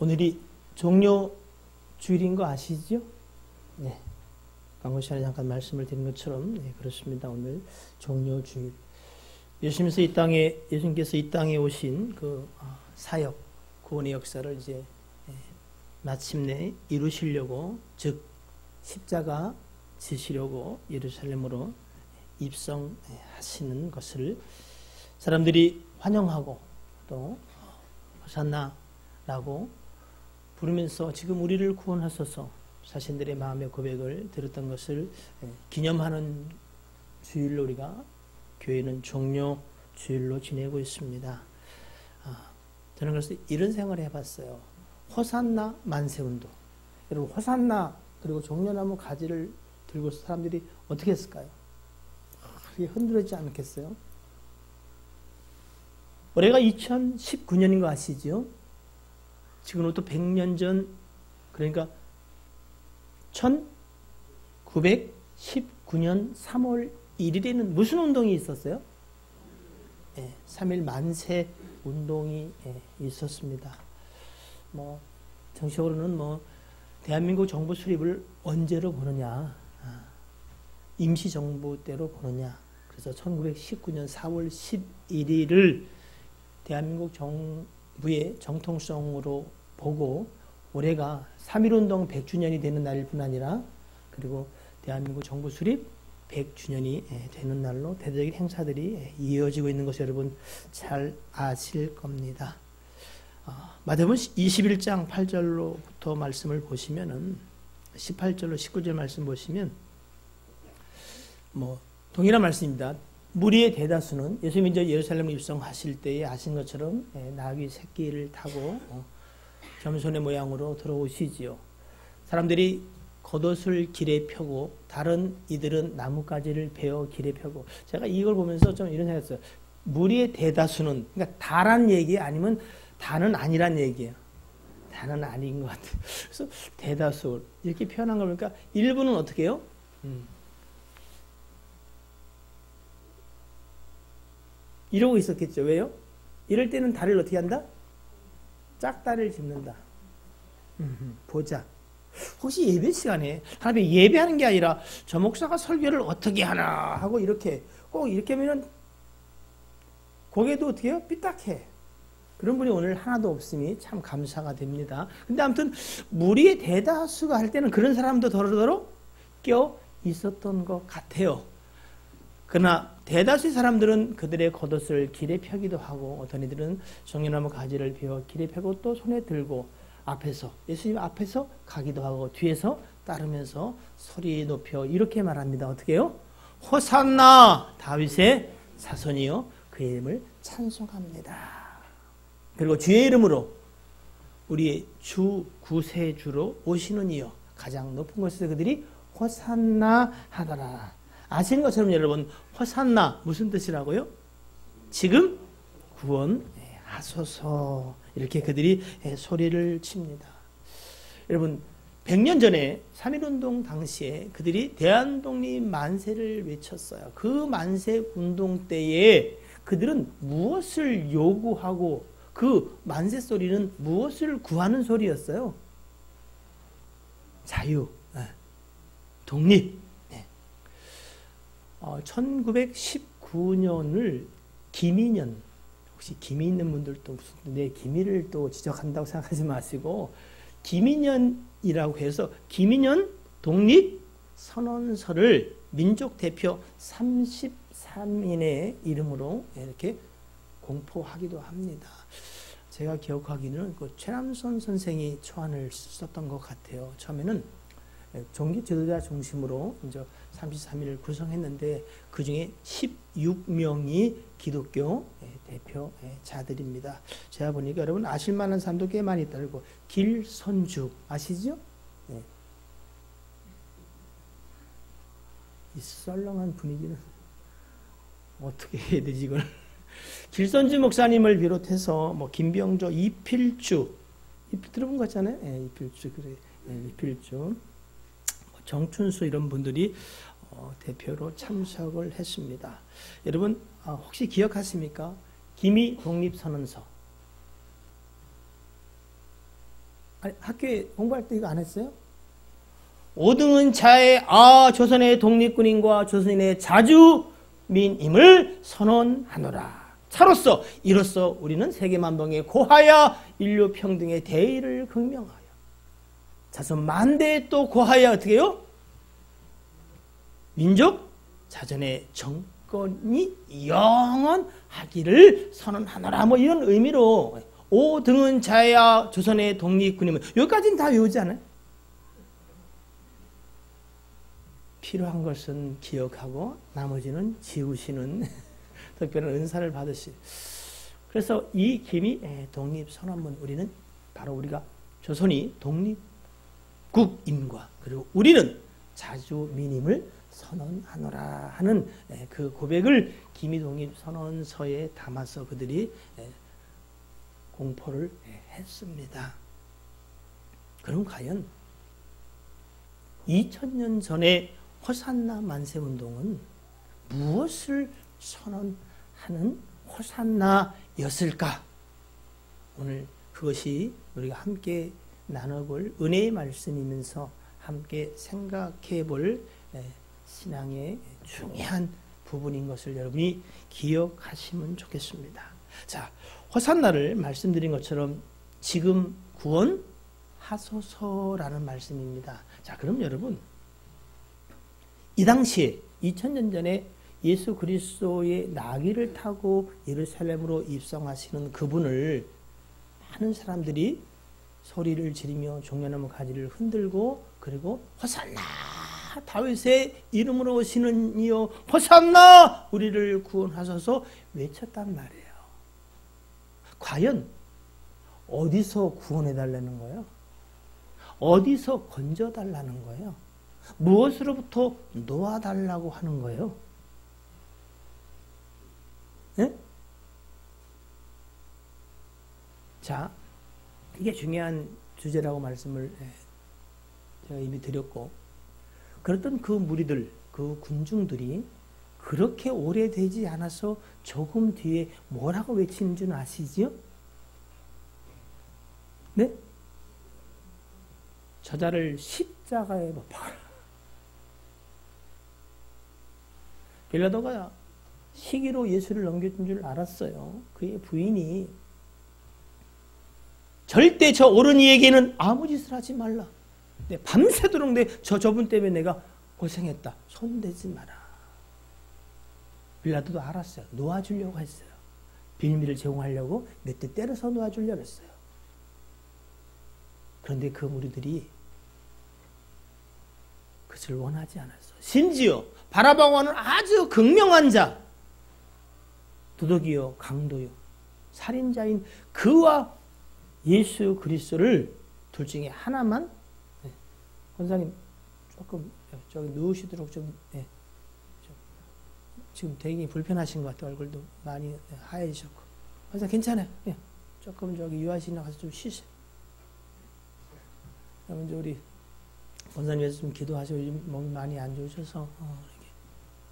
오늘이 종료주일인 거 아시죠? 네. 광고 시간에 잠깐 말씀을 드린 것처럼, 네, 그렇습니다. 오늘 종료주일. 예수님께서 이 땅에 오신 그 사역, 구원의 역사를 이제 마침내 이루시려고, 즉, 십자가 지시려고 예루살렘으로 입성하시는 것을 사람들이 환영하고 또 호산나라고 부르면서 지금 우리를 구원하소서 자신들의 마음의 고백을 들었던 것을 기념하는 주일로 우리가 교회는 종료 주일로 지내고 있습니다. 저는 그래서 이런 생각을 해봤어요. 호산나 만세운동. 여러분 호산나 그리고 종려나무 가지를 들고 사람들이 어떻게 했을까요? 흔들리지 않겠어요? 올해가 2019년인 거 아시죠? 지금으로부터 100년 전, 그러니까 1919년 3월 1일에는 무슨 운동이 있었어요? 3.1 만세 운동이 있었습니다. 정식으로는 대한민국 정부 수립을 언제로 보느냐, 임시정부 때로 보느냐. 그래서 1919년 4월 11일을 대한민국 정부의 정통성으로 보고 올해가 3.1운동 100주년이 되는 날일 뿐 아니라 그리고 대한민국 정부 수립 100주년이 되는 날로 대대적인 행사들이 이어지고 있는 것을 여러분 잘 아실 겁니다. 마태복음 21장 8절로부터 말씀을 보시면은 18절로 19절 말씀 보시면 동일한 말씀입니다. 무리의 대다수는 예수님이 이제 예루살렘 입성하실 때에 아신 것처럼 나귀 새끼를 타고 겸손의 모양으로 들어오시지요. 사람들이 겉옷을 길에 펴고 다른 이들은 나뭇가지를 베어 길에 펴고, 제가 이걸 보면서 좀 이런 생각했어요. 무리의 대다수는, 그러니까 다란 얘기 아니면 다는 아니란 얘기예요. 다는 아닌 것 같아요. 그래서 대다수 이렇게 표현한 걸 보니까 일부는 어떻게 해요? 이러고 있었겠죠. 왜요? 이럴 때는 다리를 어떻게 한다? 짝다리를 짚는다. 보자. 혹시 예배 시간에 하나님 예배하는 게 아니라 저 목사가 설교를 어떻게 하나 하고 이렇게 꼭 이렇게 하면은 고개도 어떻게 해요? 삐딱해. 그런 분이 오늘 하나도 없음이 참 감사가 됩니다. 근데 아무튼 무리의 대다수가 할 때는 그런 사람도 더러더러 껴 있었던 것 같아요. 그러나 대다수의 사람들은 그들의 겉옷을 길에 펴기도 하고 어떤 이들은 종려나무 가지를 베어 길에 펴고 또 손에 들고 앞에서 예수님 앞에서 가기도 하고 뒤에서 따르면서 소리 높여 이렇게 말합니다. 어떻게 해요? 호산나 다윗의 자손이요 그의 이름을 찬송합니다. 그리고 주의 이름으로 우리의 주 구세주로 오시는 이여 가장 높은 곳에서 그들이 호산나 하더라. 아시는 것처럼 여러분 호산나 무슨 뜻이라고요? 지금 구원하소서 이렇게 그들이 소리를 칩니다. 여러분 100년 전에 3.1운동 당시에 그들이 대한독립 만세를 외쳤어요. 그 만세 운동 때에 그들은 무엇을 요구하고 그 만세 소리는 무엇을 구하는 소리였어요? 자유, 독립. 1919년을 기미년, 혹시 기미 있는 분들도 무슨 내 기미를 또 지적한다고 생각하지 마시고 기미년이라고 해서 기미년 독립 선언서를 민족 대표 33인의 이름으로 이렇게 공포하기도 합니다. 제가 기억하기는 그 최남선 선생이 초안을 썼던 것 같아요. 처음에는 종교 지도자 중심으로 이제 33일을 구성했는데 그 중에 16명이 기독교 대표자들입니다. 제가 보니까 여러분 아실 만한 사람도 꽤 많이 있다고. 길선주 아시죠? 네. 이 썰렁한 분위기는 어떻게 해야 되지 이걸? 길선주 목사님을 비롯해서 김병조, 이필주 들어본 거 같잖아요. 네, 이필주 그래. 네, 이필주. 정춘수 이런 분들이 대표로 참석을 했습니다. 여러분 혹시 기억하십니까? 기미 독립선언서. 아니, 학교에 공부할 때 이거 안 했어요? 5등은 자의 조선의 독립군인과 조선인의 자주민임을 선언하노라. 차로서 이로써 우리는 세계만방에 고하여 인류 평등의 대의를 극명하여 자손 만대에 또 고하여 어떻게 해요? 민족 자전의 정권이 영원하기를 선언하노라. 뭐 이런 의미로 5등은 자야 조선의 독립군임을 여기까지는 다 외우지 않아요? 필요한 것은 기억하고 나머지는 지우시는 특별한 은사를 받으시. 그래서 이 기미 독립선언문 우리는 바로 우리가 조선이 독립국임과 그리고 우리는 자주민임을 선언하노라 하는 그 고백을 기미 독립선언서에 담아서 그들이 공포를 했습니다. 그럼 과연 2000년 전에 호산나 만세운동은 무엇을 선언하는 호산나였을까? 오늘 그것이 우리가 함께 나눠볼 은혜의 말씀이면서 함께 생각해 볼 신앙의 중요한 부분인 것을 여러분이 기억하시면 좋겠습니다. 자, 호산나를 말씀드린 것처럼 지금 구원하소서라는 말씀입니다. 자, 그럼 여러분 이 당시에 2000년 전에 예수 그리스도의 나귀를 타고 예루살렘으로 입성하시는 그분을 많은 사람들이 소리를 지르며 종려나무 가지를 흔들고 그리고 호산나 다윗의 이름으로 오시는 이여 호산나 우리를 구원하소서 외쳤단 말이에요. 과연 어디서 구원해달라는 거예요? 어디서 건져달라는 거예요? 무엇으로부터 놓아달라고 하는 거예요? 네? 자, 이게 중요한 주제라고 말씀을 제가 이미 드렸고, 그랬던 그 무리들, 그 군중들이 그렇게 오래되지 않아서 조금 뒤에 뭐라고 외치는 줄 아시죠? 네? 저자를 십자가에 못 박아라. 빌라도가 시기로 예수를 넘겨준 줄 알았어요. 그의 부인이 절대 저 어른이에게는 아무 짓을 하지 말라. 밤새도록 저분 때문에 내가 고생했다. 손대지 마라. 빌라도도 알았어요. 놓아주려고 했어요. 빌미를 제공하려고 몇 대 때려서 놓아주려고 했어요. 그런데 그 무리들이 그것을 원하지 않았어. 심지어 바라바와는 아주 극명한 자, 도덕이요 강도요 살인자인 그와 예수 그리스도를 둘 중에 하나만 권사님 조금 저기 누우시도록 좀 지금 되게 불편하신 것 같아요. 얼굴도 많이 하얘지셨고. 권사 괜찮아요. 조금 저기 유아실에 가서 좀 쉬세요. 먼저 우리 권사님께서 좀 기도하시고 요즘 몸이 많이 안 좋으셔서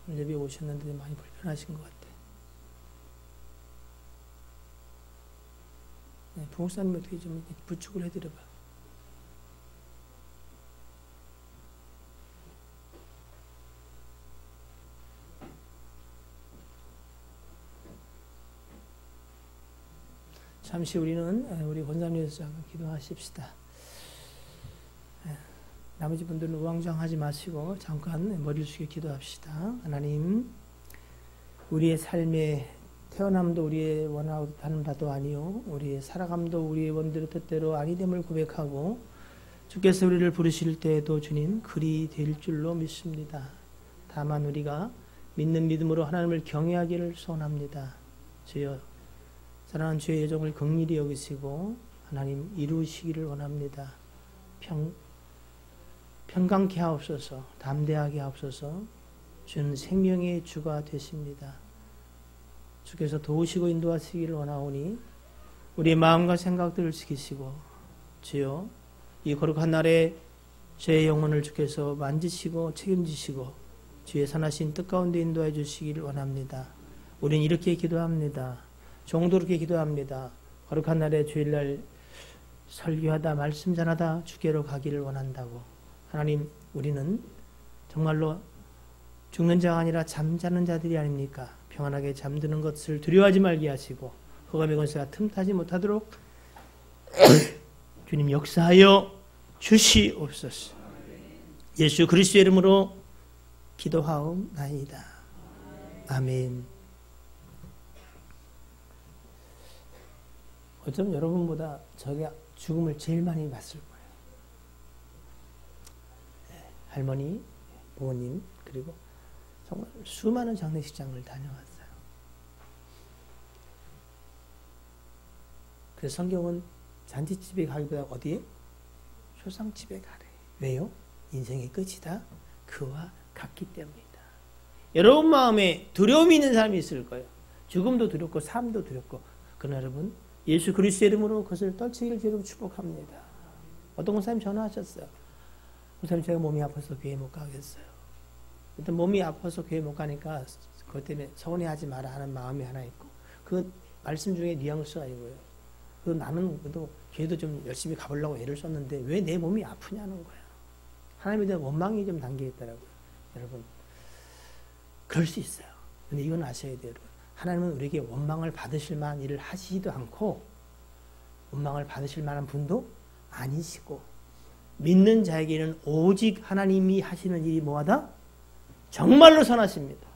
이렇게 예배 오셨는데 많이 불편하신 것 같아요. 부목사님 어떻게 좀 부축을 해드려봐. 잠시 우리는 우리 권사님께서 잠깐 기도하십시다. 나머지 분들은 우왕좌왕하지 마시고 잠깐 머리를 숙여 기도합시다. 하나님, 우리의 삶에 태어남도 우리의 원하는 바도 아니요 우리의 살아감도 우리의 원대로 뜻대로 아니됨을 고백하고 주께서 우리를 부르실 때에도 주님 그리 될 줄로 믿습니다. 다만 우리가 믿는 믿음으로 하나님을 경외하기를 소원합니다. 주여, 사랑하는 주의 예정을 긍휼히 여기시고 하나님 이루시기를 원합니다. 평강케 하옵소서, 담대하게 하옵소서. 주는 생명의 주가 되십니다. 주께서 도우시고 인도하시기를 원하오니 우리의 마음과 생각들을 지키시고 주여 이 거룩한 날에 제 영혼을 주께서 만지시고 책임지시고 주의 선하신 뜻 가운데 인도해 주시기를 원합니다. 우리는 이렇게 기도합니다. 정도롭게 기도합니다. 거룩한 날에 주일날 설교하다 말씀 전하다 주께로 가기를 원한다고. 하나님, 우리는 정말로 죽는 자가 아니라 잠자는 자들이 아닙니까? 평안하게 잠드는 것을 두려워하지 말게 하시고 흑암의 권세가 틈타지 못하도록 주님 역사하여 주시옵소서. 예수 그리스도의 이름으로 기도하옵나이다. 아멘. 어쩌면 여러분보다 저가 죽음을 제일 많이 봤을 거예요. 할머니, 부모님, 그리고 정말 수많은 장례식장을 다녀왔어요. 그래서 성경은 잔치집에 가기보다 어디에? 초상집에 가래. 왜요? 인생의 끝이다. 그와 같기 때문이다. 여러분 마음에 두려움이 있는 사람이 있을 거예요. 죽음도 두렵고 삶도 두렵고. 그러나 여러분, 예수 그리스도의 이름으로 그것을 떨치기를 주로 축복합니다. 어떤 목사님 전화하셨어요. 목사님, 제가 몸이 아파서 교회 못 가겠어요. 일단 몸이 아파서 교회 못 가니까 그것 때문에 서운해하지 마라 하는 마음이 하나 있고, 그 말씀 중에 뉘앙스가 이거예요. 그 나는 그래도 교회도 좀 열심히 가보려고 애를 썼는데 왜 내 몸이 아프냐는 거야. 하나님에 대한 원망이 좀 담겨 있더라고요. 여러분, 그럴 수 있어요. 근데 이건 아셔야 돼요. 여러분. 하나님은 우리에게 원망을 받으실 만한 일을 하시지도 않고 원망을 받으실 만한 분도 아니시고, 믿는 자에게는 오직 하나님이 하시는 일이 뭐하다? 정말로 선하십니다.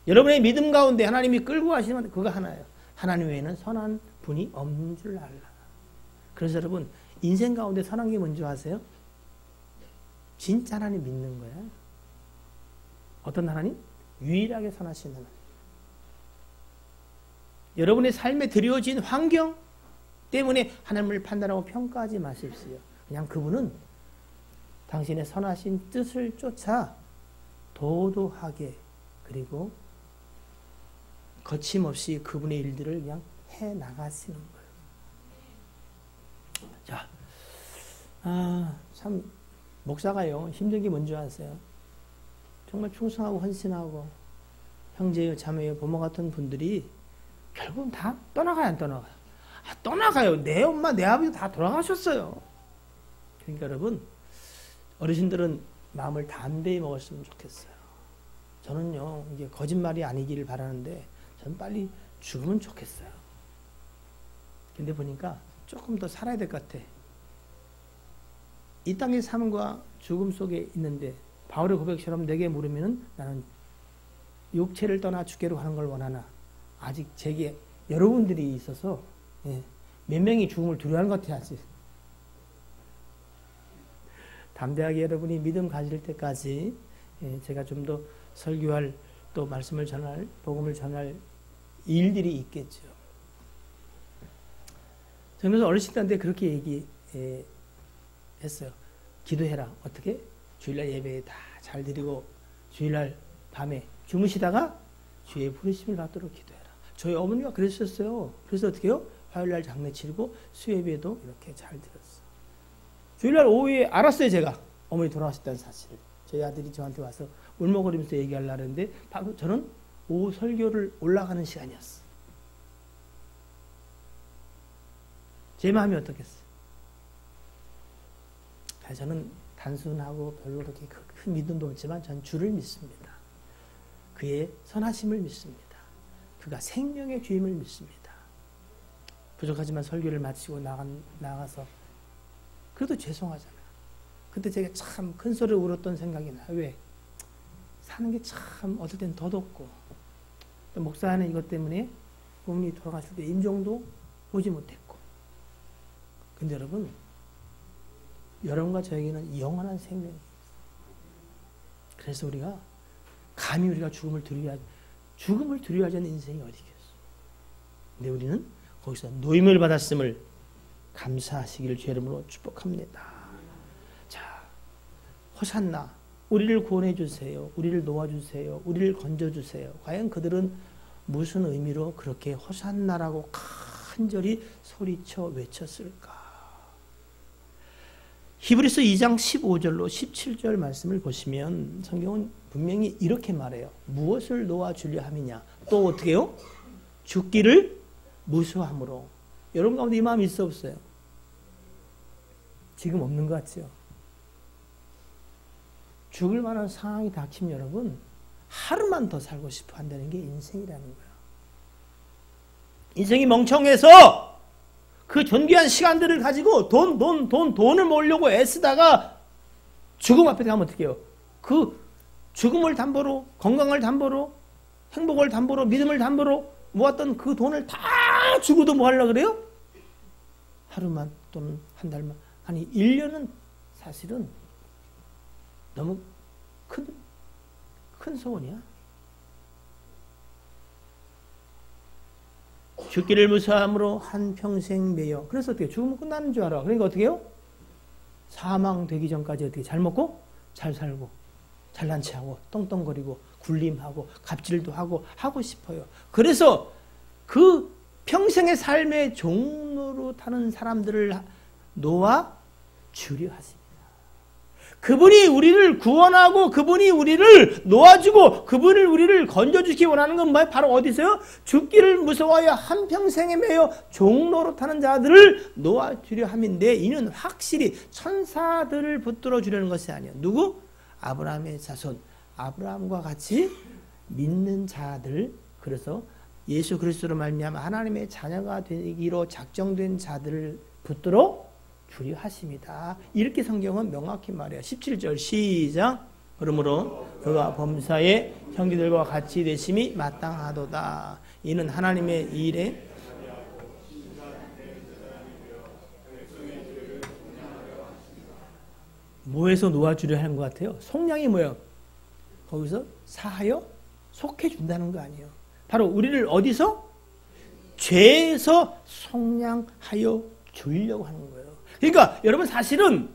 여러분의 믿음 가운데 하나님이 끌고 가시면 그거 하나예요. 하나님 외에는 선한 분이 없는 줄 알라. 그래서 여러분, 인생 가운데 선한 게 뭔지 아세요? 진짜 하나님 믿는 거야. 어떤 하나님? 유일하게 선하신 하나님. 여러분의 삶에 드려진 환경 때문에 하나님을 판단하고 평가하지 마십시오. 그냥 그분은 당신의 선하신 뜻을 쫓아 도도하게, 그리고 거침없이 그분의 일들을 그냥 해 나가시는 거예요. 자, 참 목사가요, 힘든 게 뭔지 아세요? 정말 충성하고 헌신하고 형제요, 자매요, 부모 같은 분들이 결국은 다 떠나가요, 안 떠나가요? 떠나가요. 내 엄마, 내 아버지 다 돌아가셨어요. 그러니까 여러분, 어르신들은 마음을 담대히 먹었으면 좋겠어요. 저는요, 이게 거짓말이 아니기를 바라는데 저는 빨리 죽으면 좋겠어요. 근데 보니까 조금 더 살아야 될 것 같아. 이 땅의 삶과 죽음 속에 있는데 바울의 고백처럼 내게 물으면 나는 육체를 떠나 주께로 가는 걸 원하나, 아직 제게 여러분들이 있어서 몇 명이 죽음을 두려워하는 것 같아야지. 담대하게 여러분이 믿음 가질 때까지 제가 좀 더 설교할, 또 말씀을 전할, 복음을 전할 일들이 있겠죠. 그래서 어르신들한테 그렇게 얘기했어요. 기도해라. 어떻게? 주일날 예배 다 잘 드리고 주일날 밤에 주무시다가 주의 부르심을 받도록 기도해라. 저희 어머니가 그랬었어요. 그래서 어떻게 해요? 화요일날 장례 치르고 수요예배도 이렇게 잘 드렸어요. 주일날 오후에 알았어요, 제가. 어머니 돌아가셨다는 사실을. 저희 아들이 저한테 와서 울먹거리면서 얘기하려고 했는데 바로 저는 오후 설교를 올라가는 시간이었어요. 제 마음이 어떻겠어요? 저는 단순하고 별로 그렇게 큰 믿음도 없지만 전 주를 믿습니다. 그의 선하심을 믿습니다. 그가 생명의 주임을 믿습니다. 부족하지만 설교를 마치고 나가서 그래도 죄송하잖아요. 그때 제가 참 큰 소리를 울었던 생각이 나요. 왜? 사는 게 참 어떨 땐 더덥고, 또 목사는 이것 때문에 부모님이 돌아가실 때 임종도 보지 못했고. 근데 여러분, 여러분과 저에게는 영원한 생명이 있어요. 그래서 우리가 감히 우리가 죽음을 두려워하지 않는 인생이 어디 있겠어요. 근데 우리는 거기서 노임을 받았음을 감사하시기를 주의 이름으로 축복합니다. 자, 호산나, 우리를 구원해 주세요. 우리를 놓아주세요. 우리를 건져주세요. 과연 그들은 무슨 의미로 그렇게 호산나라고 간절히 소리쳐 외쳤을까? 히브리서 2장 15절로 17절 말씀을 보시면 성경은 분명히 이렇게 말해요. 무엇을 놓아주려 함이냐? 또 어떻게 해요? 죽기를 무수함으로. 여러분 가운데 이 마음이 있어 없어요? 지금 없는 것 같죠? 죽을 만한 상황이 닥치면 여러분 하루만 더 살고 싶어 한다는 게 인생이라는 거예요. 인생이 멍청해서 그 존귀한 시간들을 가지고 돈을 모으려고 애쓰다가 죽음 앞에 가면 어떻게 해요? 그 죽음을 담보로, 건강을 담보로, 행복을 담보로, 믿음을 담보로 모았던 그 돈을 다 주고도 뭐 하려고 그래요? 하루만 또는 한 달만, 아니 1년은 사실은 너무 큰 소원이야. 죽기를 무사함으로 한평생 매여. 그래서 어떻게 죽으면 끝나는 줄 알아. 그러니까 어떻게 해요? 사망되기 전까지 어떻게 잘 먹고 잘 살고 잘난 체하고 떵떵거리고 굴림하고 갑질도 하고 싶어요. 그래서 그 평생의 삶의 종로로 타는 사람들을 놓아 주려 하십니다. 그분이 우리를 구원하고 그분이 우리를 놓아주고 그분을 우리를 건져주기 원하는 건 뭐예요? 바로 어디서요? 죽기를 무서워하여 한평생에 매여 종로로 타는 자들을 놓아주려 함인데, 이는 확실히 천사들을 붙들어 주려는 것이 아니에요. 누구? 아브라함의 자손, 아브라함과 같이 믿는 자들. 그래서 예수 그리스도로 말미암아 하나님의 자녀가 되기로 작정된 자들을 붙들어 주려 하십니다. 이렇게 성경은 명확히 말해요. 17절 시작. 그러므로 그가 범사의 형제들과 같이 되심이 마땅하도다. 이는 하나님의 일에 뭐에서 놓아주려 하는 것 같아요? 속량이 뭐예요? 거기서 사하여 속해준다는 거 아니에요. 바로 우리를 어디서? 죄에서 속량하여 주려고 하는 거예요. 그러니까 여러분 사실은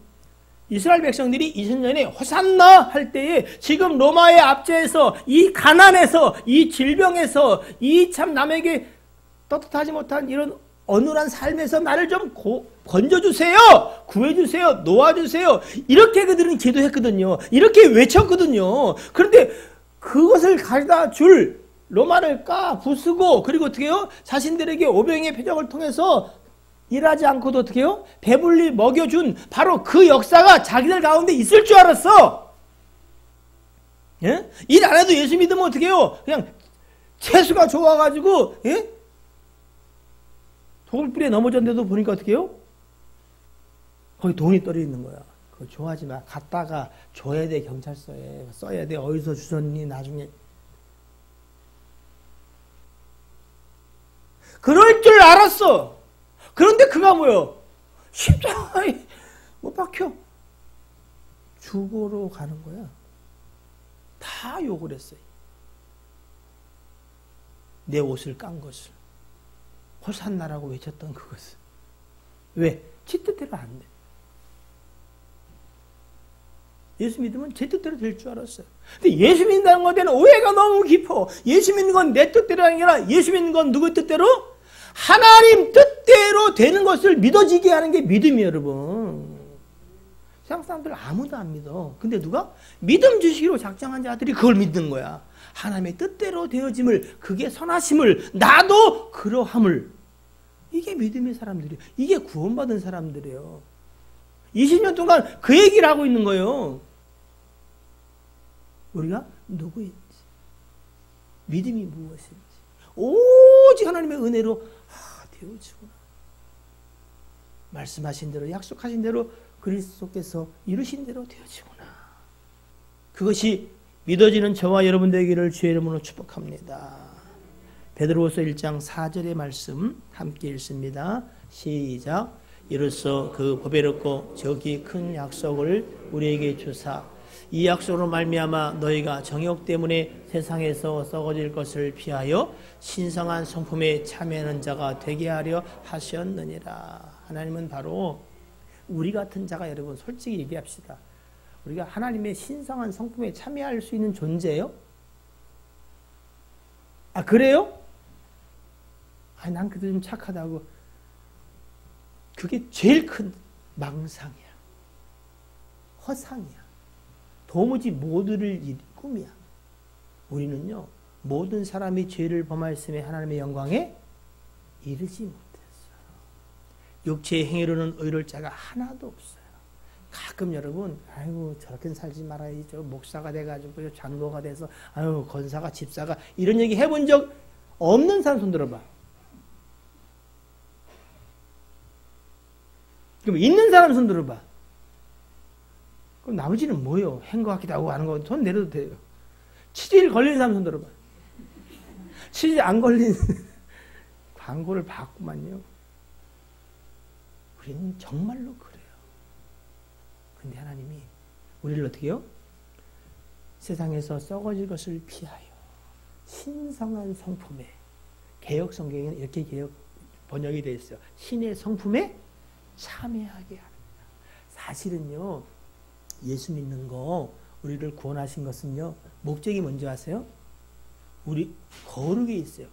이스라엘 백성들이 2000년에 호산나 할 때에 지금 로마의 압제에서 이 가난에서 이 질병에서 이 참 남에게 떳떳하지 못한 이런 어눌한 삶에서 나를 좀 건져주세요. 구해주세요. 놓아주세요. 이렇게 그들은 기도했거든요. 이렇게 외쳤거든요. 그런데 그것을 가져다 줄 로마를 부수고 그리고 어떻게 해요? 자신들에게 오병의 표적을 통해서 일하지 않고도 어떻게 해요? 배불리 먹여준 바로 그 역사가 자기들 가운데 있을 줄 알았어. 예? 일 안 해도 예수 믿으면 어떻게 해요? 그냥 채수가 좋아가지고 예? 돌불에 넘어졌는데도 보니까 어떻게 해요? 거기 돈이 떨어져 있는 거야. 그거 좋아하지 마. 갔다가 줘야 돼. 경찰서에 써야 돼. 어디서 주셨니 나중에. 그럴 줄 알았어. 그런데 그가 뭐요? 십자가에 못 박혀. 죽으러 가는 거야. 다 욕을 했어요. 내 옷을 깐 것을. 호산나라고 외쳤던 그것을. 왜? 지 뜻대로 안 돼. 예수 믿으면 제 뜻대로 될 줄 알았어요. 근데 예수 믿는다는 것에 대한 오해가 너무 깊어. 예수 믿는 건 내 뜻대로 하는 게 아니라 예수 믿는 건 누구 뜻대로? 하나님 뜻대로 되는 것을 믿어지게 하는 게 믿음이에요, 여러분. 세상 사람들 아무도 안 믿어. 근데 누가? 믿음 주시기로 작정한 자들이 그걸 믿는 거야. 하나님의 뜻대로 되어짐을, 그게 선하심을, 나도 그러함을. 이게 믿음의 사람들이에요. 이게 구원받은 사람들이에요. 20년 동안 그 얘기를 하고 있는 거예요. 우리가 누구인지, 믿음이 무엇인지, 오직 하나님의 은혜로 되어지구나. 말씀하신 대로, 약속하신 대로 그리스도께서 이루신 대로 되어지구나. 그것이 믿어지는 저와 여러분 되기를 주의 이름으로 축복합니다. 베드로후서 1장 4절의 말씀 함께 읽습니다. 시작. 이로써 그 보배롭고 저기 큰 약속을 우리에게 주사 이 약속으로 말미암아 너희가 정욕 때문에 세상에서 썩어질 것을 피하여 신성한 성품에 참여하는 자가 되게 하려 하셨느니라. 하나님은 바로 우리 같은 자가, 여러분 솔직히 얘기합시다. 우리가 하나님의 신성한 성품에 참여할 수 있는 존재예요? 아 그래요? 아 난 그래도 좀 착하다고. 그게 제일 큰 망상이야. 허상이야. 도무지 못 이룰 꿈이야. 우리는요, 모든 사람이 죄를 범하였음에 하나님의 영광에 이르지 못했어요. 육체의 행위로는 의로울 자가 하나도 없어요. 가끔 여러분, 아이고, 저렇게 살지 말아야죠. 목사가 돼가지고, 장로가 돼서, 아유, 권사가, 집사가, 이런 얘기 해본 적 없는 사람 손 들어봐. 그럼 있는 사람 손 들어봐. 그럼 나머지는 뭐요? 한 것 같기도 하고 하는 거 손 내려도 돼요. 치질 걸린 사람 손 들어봐. 치질 안 걸린 광고를 봤구만요. 우리는 정말로 그래요. 근데 하나님이 우리를 어떻게 해요? 세상에서 썩어질 것을 피하여 신성한 성품에, 개역 성경에는 이렇게 번역이 되어 있어요. 신의 성품에 참여하게 합니다. 사실은요, 예수 믿는 거, 우리를 구원하신 것은요, 목적이 뭔지 아세요? 우리 거룩에 있어요.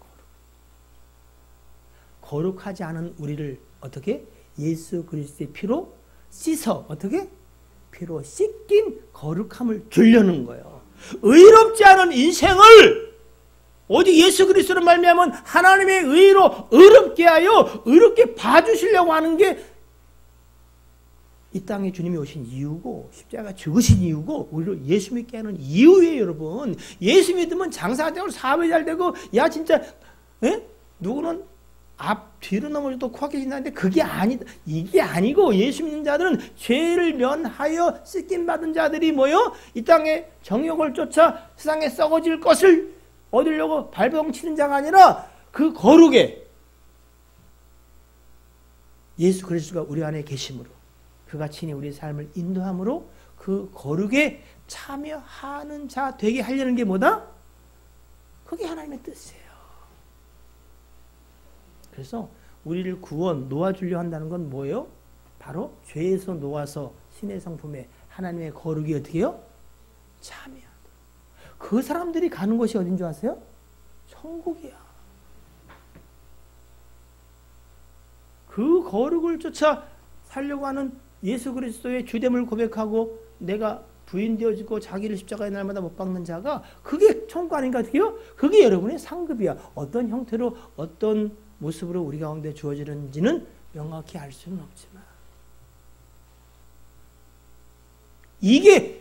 거룩하지 않은 우리를 어떻게? 예수 그리스도의 피로 씻어, 어떻게? 피로 씻긴 거룩함을 주려는 거예요. 의롭지 않은 인생을 어디 예수 그리스도로 말미암은 하나님의 의로 의롭게 하여 의롭게 봐주시려고 하는 게 이 땅에 주님이 오신 이유고, 십자가 죽으신 이유고, 우리를 예수 믿게 하는 이유예요, 여러분. 예수 믿으면 장사가 되고 사업이 잘 되고, 야 진짜 누구는 앞 뒤로 넘어져도 코가 깨진다는데 그게 아니다. 이게 아니고, 예수 믿는 자들은 죄를 면하여 씻김 받은 자들이 뭐요? 이 땅에 정욕을 쫓아 세상에 썩어질 것을 얻으려고 발버둥치는 자가 아니라 그 거룩에 예수 그리스도가 우리 안에 계심으로, 그가 친히 우리의 삶을 인도함으로 그 거룩에 참여하는 자 되게 하려는 게 뭐다? 그게 하나님의 뜻이에요. 그래서 우리를 구원, 놓아주려 한다는 건 뭐예요? 바로 죄에서 놓아서 신의 성품에 하나님의 거룩이 어떻게 해요? 참여하다. 그 사람들이 가는 곳이 어딘 줄 아세요? 천국이야. 그 거룩을 쫓아 살려고 하는 예수 그리스도의 주됨을 고백하고 내가 부인 되어지고 자기를 십자가의 날마다 못 박는 자가 그게 천국 아닌가 어떻게 해요? 그게 여러분의 상급이야. 어떤 형태로 어떤 모습으로 우리 가운데 주어지는지는 명확히 알 수는 없지만 이게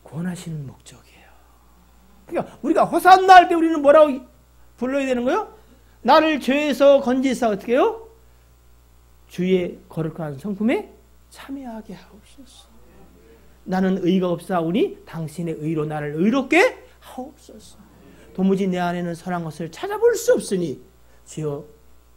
구원하시는 목적이에요. 그러니까 우리가 호산나 할 때 우리는 뭐라고 불러야 되는 거예요? 나를 죄에서 건지사 어떻게 해요? 주의 거룩한 성품에 참여하게 하옵소서. 나는 의가 없사오니 당신의 의로 나를 의롭게 하옵소서. 도무지 내 안에는 선한 것을 찾아볼 수 없으니 주여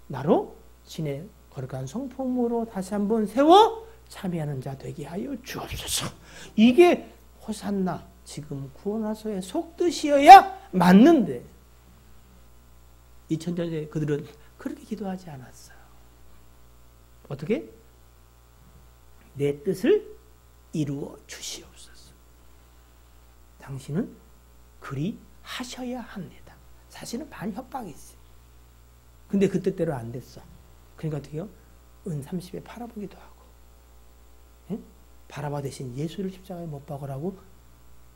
나로 신의 거룩한 성품으로 다시 한번 세워 참여하는 자 되게 하여 주옵소서. 이게 호산나 지금 구원하소의 속뜻이어야 맞는데 2000년 전에 그들은 그렇게 기도하지 않았어요. 어떻게? 내 뜻을 이루어 주시옵소서. 당신은 그리 하셔야 합니다. 사실은 반협박이 있어요. 근데 그 뜻대로 안 됐어. 그러니까 어떻게 해요? 은 30에 팔아보기도 하고, 예? 바라바 대신 예수를 십자가에 못 박으라고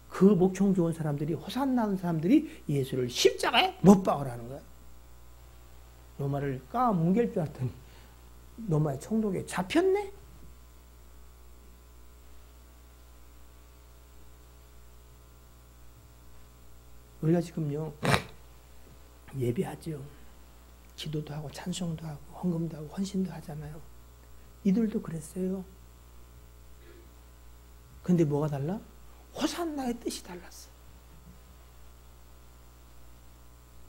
그 목청 좋은 사람들이, 호산나는 사람들이 예수를 십자가에 못 박으라는 거야. 로마를 까뭉갤 줄 알았더니 로마의 총독에 잡혔네? 우리가 지금요, 예배하죠. 기도도 하고, 찬송도 하고, 헌금도 하고, 헌신도 하잖아요. 이들도 그랬어요. 근데 뭐가 달라? 호산나의 뜻이 달랐어.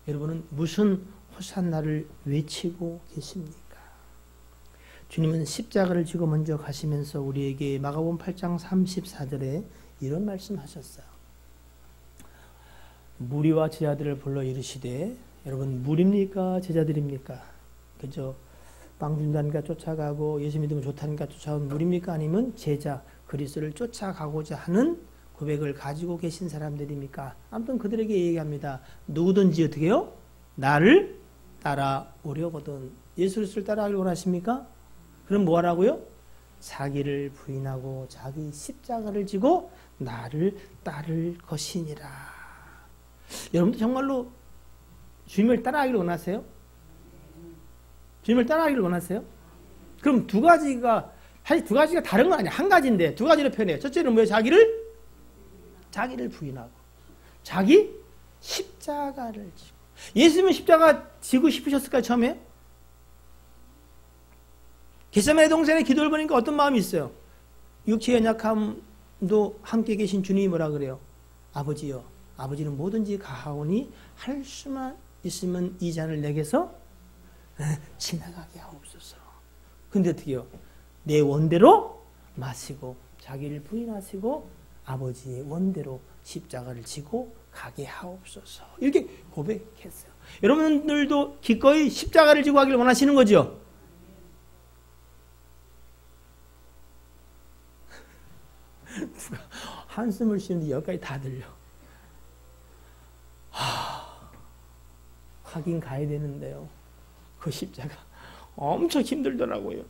여러분은 무슨 호산나를 외치고 계십니까? 주님은 십자가를 지고 먼저 가시면서 우리에게 마가복음 8장 34절에 이런 말씀하셨어요. 무리와 제자들을 불러 이르시되, 여러분 무리입니까? 제자들입니까? 그죠? 빵 준다니까 쫓아가고 예수 믿으면 좋다니까 쫓아온 무리입니까? 아니면 제자, 그리스도를 쫓아가고자 하는 고백을 가지고 계신 사람들입니까? 아무튼 그들에게 얘기합니다. 누구든지 어떻게 해요? 나를 따라오려거든. 예수 그리스도를 따라가길 원하십니까? 그럼 뭐 하라고요? 자기를 부인하고 자기 십자가를 지고 나를 따를 것이니라. 여러분도 정말로 주님을 따라가기를 원하세요? 주님을 따라가기를 원하세요? 그럼 두 가지가 사실 두 가지가 다른 건 아니야. 한 가지인데 두 가지로 표현해요. 첫째는 뭐예요? 자기를 부인하고 자기 십자가를 지고. 예수님은 십자가 지고 싶으셨을까요? 처음에? 겟세마네 동산의 기도를 보니까 어떤 마음이 있어요? 육체의 연약함도 함께 계신 주님이 뭐라 그래요? 아버지요, 아버지는 뭐든지 가하오니 할 수만 있으면 이 잔을 내게서 지나가게 하옵소서. 근데 어떻게 해요? 내 원대로 마시고 자기를 부인하시고 아버지의 원대로 십자가를 지고 가게 하옵소서. 이렇게 고백했어요. 여러분들도 기꺼이 십자가를 지고 가길 원하시는 거죠? 누가 한숨을 쉬는데 여기까지 다 들려. 가긴 가야 되는데요. 그 십자가 엄청 힘들더라고요.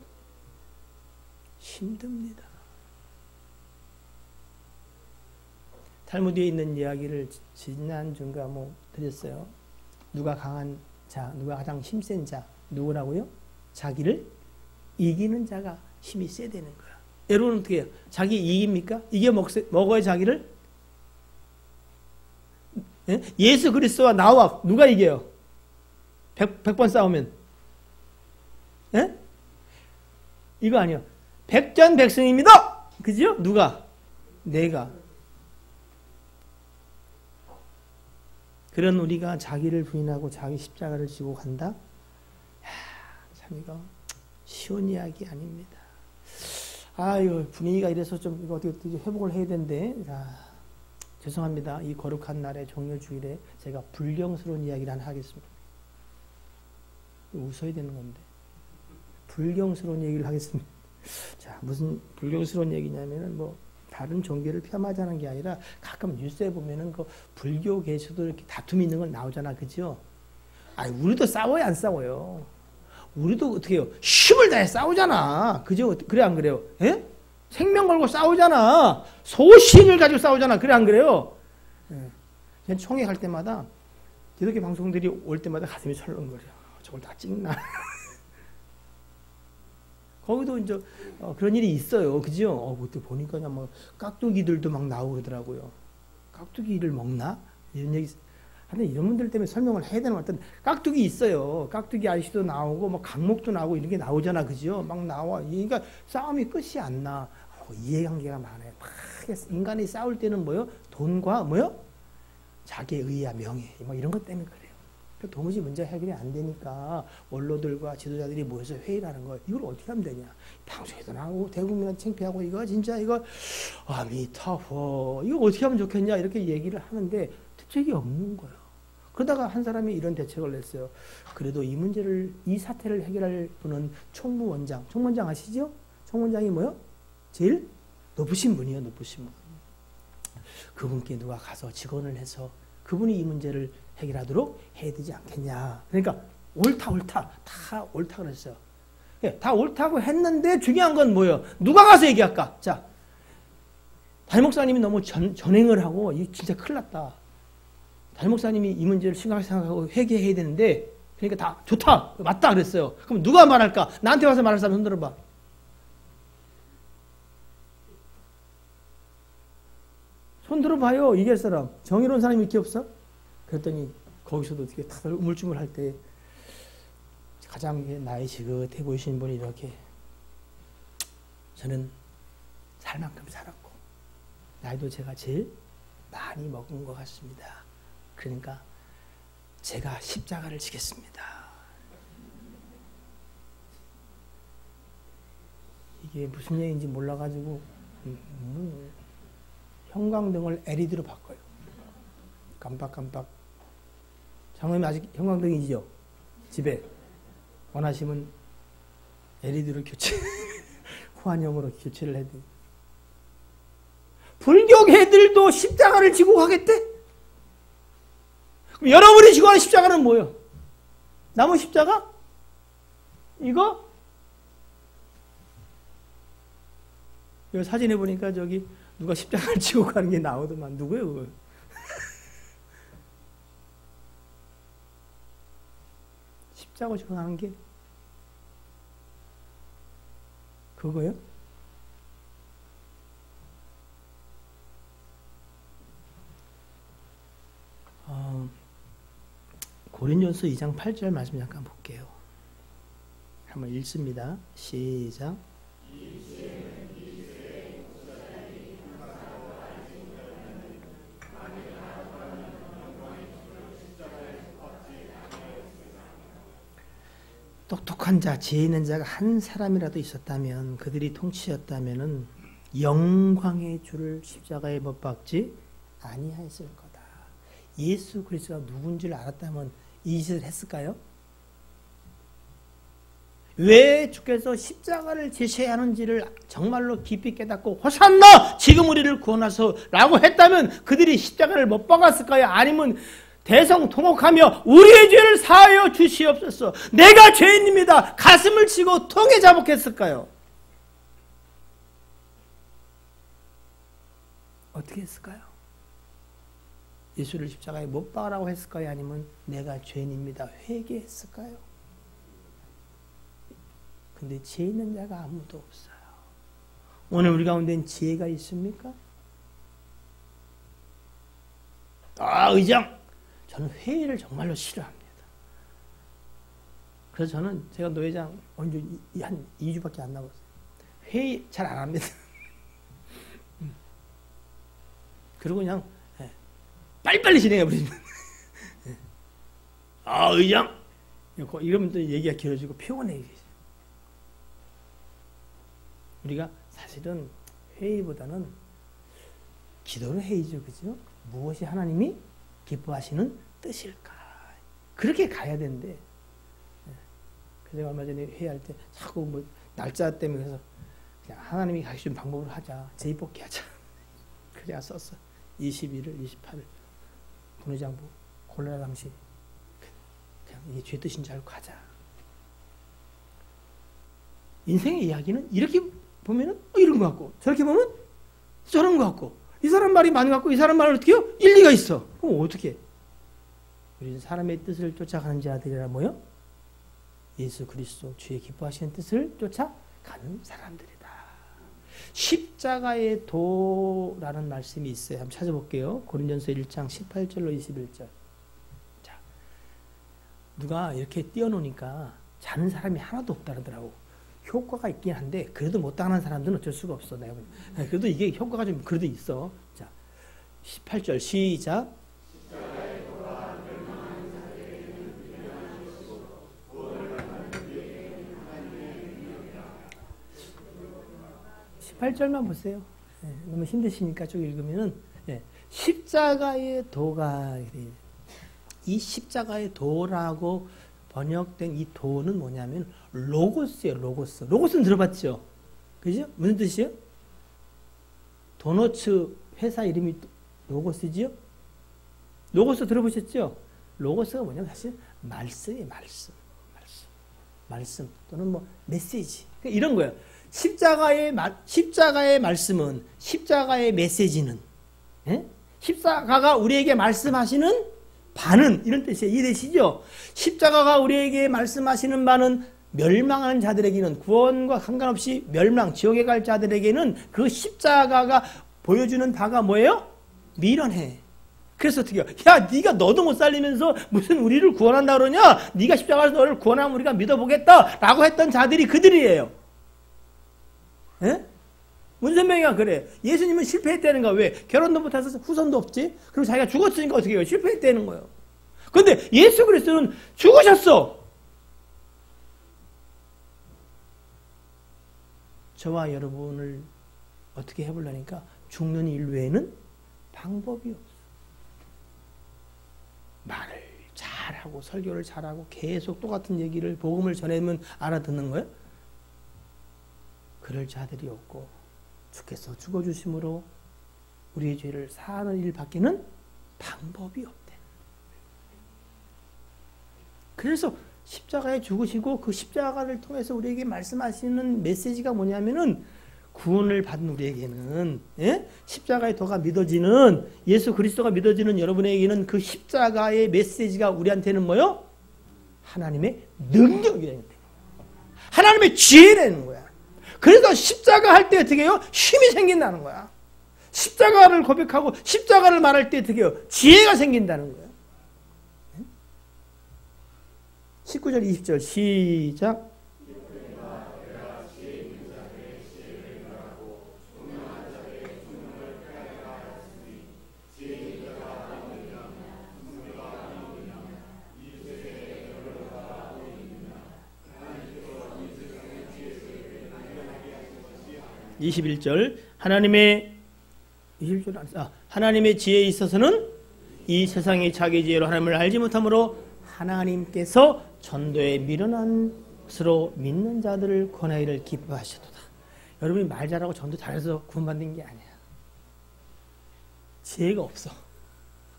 힘듭니다. 탈무드에 있는 이야기를 지난주인가 드렸어요. 누가 강한 자, 누가 가장 힘센 자, 누구라고요? 자기를 이기는 자가 힘이 세야 되는 거야. 여러분 어떻게 해요? 자기 이깁니까? 먹어야 자기를? 예수 그리스도와 나와 누가 이겨요? 100번 싸우면? 이거 아니요. 백전백승입니다. 그죠? 누가? 내가. 그런 우리가 자기를 부인하고 자기 십자가를 지고 간다? 참 이거 쉬운 이야기 아닙니다. 이거 분위기가 이래서 좀 이거 어떻게 회복을 해야 되는데, 죄송합니다. 이 거룩한 날의 종료주일에 제가 불경스러운 이야기를 하나 하겠습니다. 웃어야 되는 건데. 불경스러운 얘기를 하겠습니다. 자, 무슨 불경스러운 얘기냐면은 다른 종교를 폄하하자는 게 아니라 가끔 뉴스에 보면은 그 불교계에서도 이렇게 다툼이 있는 건 나오잖아. 그죠? 우리도 싸워요, 안 싸워요? 우리도 어떻게 해요? 힘을 다해 싸우잖아. 그죠? 그래, 안 그래요? 예? 생명 걸고 싸우잖아. 소신을 가지고 싸우잖아. 그래, 안 그래요? 예. 총회 갈 때마다 기독교 방송들이 올 때마다 가슴이 철렁거려. 저걸 다 찍나? 거기도 이제 그런 일이 있어요. 그죠? 그때 보니까 깍두기들도 막 나오고 그러더라고요. 깍두기를 먹나? 이런 얘기. 근데 이런 분들 때문에 설명을 해야 되는 것 같은 깍두기 있어요. 깍두기 아저씨도 나오고 강목도 나오고 이런 게 나오잖아. 그죠? 막 나와. 그러니까 싸움이 끝이 안 나. 이해관계가 많아요. 인간이 싸울 때는 뭐요? 돈과 뭐요? 자기의 의와 명예 이런 것 때문에 그래요. 도무지 문제 해결이 안 되니까 원로들과 지도자들이 모여서 회의를 하는 거예요. 이걸 어떻게 하면 되냐. 방송에도 나오고 대국민한테 창피하고 이거 진짜 이거 아미타호 이거 어떻게 하면 좋겠냐 이렇게 얘기를 하는데 대책이 없는 거예요. 그러다가 한 사람이 이런 대책을 냈어요. 그래도 이 사태를 해결할 분은 총무원장 아시죠? 총무원장이 뭐요? 제일 높으신 분이에요. 높으신 분. 그분께 누가 가서 직언을 해서 그분이 이 문제를 해결하도록 해야 되지 않겠냐. 그러니까 옳다 다 옳다 그랬어요. 다 옳다고 했는데 중요한 건 뭐예요? 누가 가서 얘기할까? 자, 담임 목사님이 너무 전행을 하고 이 진짜 큰일 났다. 담임 목사님이 이 문제를 심각하게 생각하고 회개해야 되는데 그러니까 다 좋다 맞다 그랬어요. 그럼 누가 말할까? 나한테 와서 말할 사람 손 들어봐. 손 들어봐요. 이길 사람. 정의로운 사람이 이렇게 없어? 그랬더니 거기서도 어떻게 다들 우물쭈물할 때 가장 나이 지긋해 보이시는 분이 이렇게 저는 살 만큼 살았고 나이도 제가 제일 많이 먹은 것 같습니다. 그러니까 제가 십자가를 지겠습니다. 이게 무슨 얘기인지 몰라가지고 형광등을 LED로 바꿔요. 깜빡깜빡. 장모님 아직 형광등이죠? 집에 원하시면 LED로 후한형으로 교체를 해도. 불교계들도 십자가를 지고 가겠대? 그럼 여러분이 지고 가는 십자가는 뭐예요? 나무 십자가? 이거? 이 사진에 보니까 저기 누가 십자가를 지고 가는 게 나오더만. 누구예요, 그거? 십자가 지고 가는 게 그거예요? 고린도전서 2장 8절 말씀 잠깐 볼게요. 한번 읽습니다. 시작. 똑똑한 자, 지혜 있는 자가 한 사람이라도 있었다면, 그들이 통치였다면은 영광의 주를 십자가에 못 박지 아니하였을 거다. 예수 그리스도가 누군지를 알았다면 이 짓을 했을까요? 왜 주께서 십자가를 제시해야 하는지를 정말로 깊이 깨닫고 호산나 지금 우리를 구원하소 라고 했다면 그들이 십자가를 못 박았을까요? 아니면 대성통곡하며 우리의 죄를 사하여 주시옵소서, 내가 죄인입니다, 가슴을 치고 통에 자복했을까요? 어떻게 했을까요? 예수를 십자가에 못 박으라고 했을까요? 아니면 내가 죄인입니다, 회개했을까요? 근데 지혜 있는 자가 아무도 없어요. 오늘 우리 가운데는 지혜가 있습니까? 의장! 저는 회의를 정말로 싫어합니다. 그래서 저는 제가 노회장 언제 한 2주밖에 안 남았어요. 회의 잘 안 합니다. 그리고 그냥 빨리빨리 진행해버립니다. 의장! 이러면 또 얘기가 길어지고 피곤해. 우리가 사실은 회의보다는 기도는 회의죠. 그죠? 무엇이 하나님이 기뻐하시는 뜻일까? 그렇게 가야 되는데, 그래서 얼마 전에 회의할 때 자꾸 뭐 날짜 때문에 해서 그냥 하나님이 가르쳐준 방법으로 하자, 재입복귀 하자. 그래야 썼어. 21일, 28일 본회장부 콜레라 당시 그냥 이게 죄 뜻인 줄 알고 가자. 인생의 이야기는 이렇게 보면은 이런 것 같고, 저렇게 보면 저런 것 같고, 이 사람 말이 많은 것 같고, 이 사람 말은 어떻게 해요? 일리가 있어. 그럼 어떻게 해? 우리는 사람의 뜻을 쫓아가는 자들이라 뭐요? 예수 그리스도 주의 기뻐하시는 뜻을 쫓아가는 사람들이다. 십자가의 도라는 말씀이 있어요. 한번 찾아볼게요. 고린도전서 1장 18절로 21절. 자, 누가 이렇게 띄워놓으니까 자는 사람이 하나도 없다 그러더라고. 효과가 있긴 한데 그래도 못 당하는 사람들은 어쩔 수가 없어. 내가 그래도 이게 효과가 좀 그래도 있어. 자, 18절 시작. 18절만 보세요. 너무 힘드시니까 쭉 읽으면은 십자가의 도가, 이 십자가의 도라고 번역된 이 도는 뭐냐면 로고스예요. 로고스. 로고스는 들어봤죠? 그죠? 무슨 뜻이에요? 도너츠 회사 이름이 로고스지요? 로고스 들어보셨죠? 로고스가 뭐냐면 사실 말씀이에요. 말씀 또는 뭐 메시지. 그러니까 이런 거예요. 십자가의 말씀은, 십자가의 메시지는, 십자가가 우리에게 말씀하시는 바는, 이런 뜻이에요. 이해되시죠? 십자가가 우리에게 말씀하시는 바는 멸망하는 자들에게는, 구원과 상관없이 멸망, 지옥에 갈 자들에게는 그 십자가가 보여주는 바가 뭐예요? 미련해. 그래서 어떻게 해요? 야, 네가 너도 못 살리면서 무슨 우리를 구원한다 그러냐? 네가 십자가에서 너를 구원하면 우리가 믿어보겠다 라고 했던 자들이 그들이에요. 예? 문선명이가 그래. 예수님은 실패했다는 거야. 왜? 결혼도 못해서 후손도 없지? 그리고 자기가 죽었으니까 어떻게 해요? 실패했다는 거예요. 근데 예수 그리스도는 죽으셨어. 저와 여러분을 어떻게 해보려니까 죽는 일 외에는 방법이 없어. 말을 잘하고 설교를 잘하고 계속 똑같은 얘기를, 복음을 전하면 알아듣는 거예요? 그럴 자들이 없고, 주께서 죽어주심으로 우리의 죄를 사하는 일밖에는 방법이 없대. 그래서 십자가에 죽으시고 그 십자가를 통해서 우리에게 말씀하시는 메시지가 뭐냐면은, 구원을 받은 우리에게는, 십자가의 도가 믿어지는, 예수 그리스도가 믿어지는 여러분에게는 그 십자가의 메시지가 우리한테는 뭐요? 하나님의 능력이라는 거예요. 하나님의 지혜라는 거야. 그래서 십자가 할 때 어떻게 해요? 힘이 생긴다는 거야. 십자가를 고백하고 십자가를 말할 때 어떻게 해요? 지혜가 생긴다는 거예요. 19절 20절 시작. (21절) 하나님의 지혜에 있어서는 이 세상의 자기 지혜로 하나님을 알지 못하므로 하나님께서 전도에 미련한 것으로 믿는 자들을 권하기를 기뻐하셨도다. 여러분이 말 잘하고 전도 잘해서 구원받는 게 아니야. 지혜가 없어.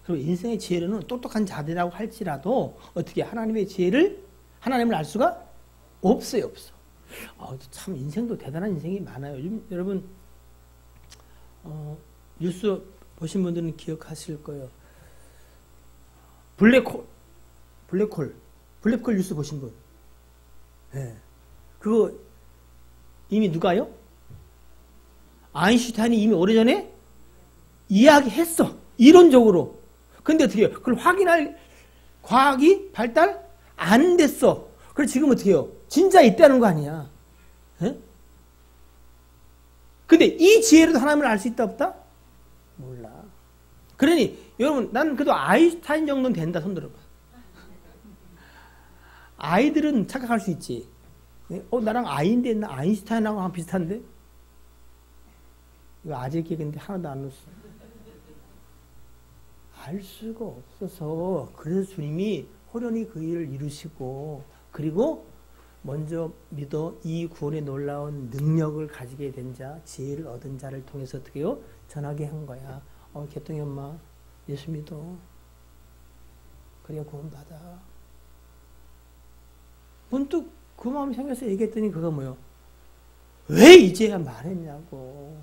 그리고 인생의 지혜로는 똑똑한 자들이라고 할지라도 어떻게 하나님의 지혜를 하나님을 알 수가 없어요. 없어. 참 인생도 대단한 인생이 많아요. 요즘 여러분 뉴스 보신 분들은 기억하실 거예요. 블랙홀 뉴스 보신 분. 네. 그거 이미 누가요? 아인슈타인이 이미 오래전에 이야기했어. 이론적으로. 근데 어떻게 해요? 그걸 확인할 과학이 발달 안 됐어. 그래서 지금 어떻게 해요? 진짜 있다는 거 아니야. 예? 근데 이 지혜로도 하나님을 알 수 있다 없다? 몰라. 그러니 여러분 난 그래도 아인슈타인 정도는 된다. 손 들어봐. 아이들은 착각할 수 있지. 나랑 아이인데 나 아인슈타인하고 비슷한데? 이거 아재 개그인데 하나도 안 웃어. 알 수가 없어서 그래서 주님이 호련히 그 일을 이루시고 그리고 먼저 믿어 이 구원의 놀라운 능력을 가지게 된 자, 지혜를 얻은 자를 통해서 어떻게 해요? 전하게 한 거야. 개똥이 엄마 예수 믿어. 그래야 구원받아. 문득 그 마음이 생겨서 얘기했더니 그거 뭐요? 왜 이제야 말했냐고.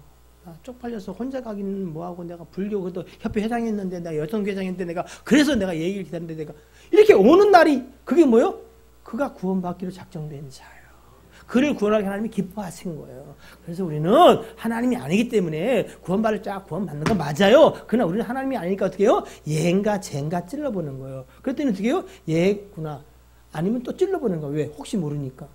나 쪽팔려서 혼자 가기는 뭐하고 내가 불교 그것도 협회 회장했는데 내가 여성회장했는데 내가 그래서 내가 얘기를 기다렸는데 내가 이렇게 오는 날이 그게 뭐요? 그가 구원받기로 작정된 자예요. 그를 구원하게 하나님이 기뻐하신 거예요. 그래서 우리는 하나님이 아니기 때문에 구원받는 건 맞아요. 그러나 우리는 하나님이 아니니까 어떻게 해요? 얘인가 쟤인가 찔러보는 거예요. 그랬더니 어떻게 해요? 얘구나. 아니면 또 찔러보는 거예요. 왜? 혹시 모르니까.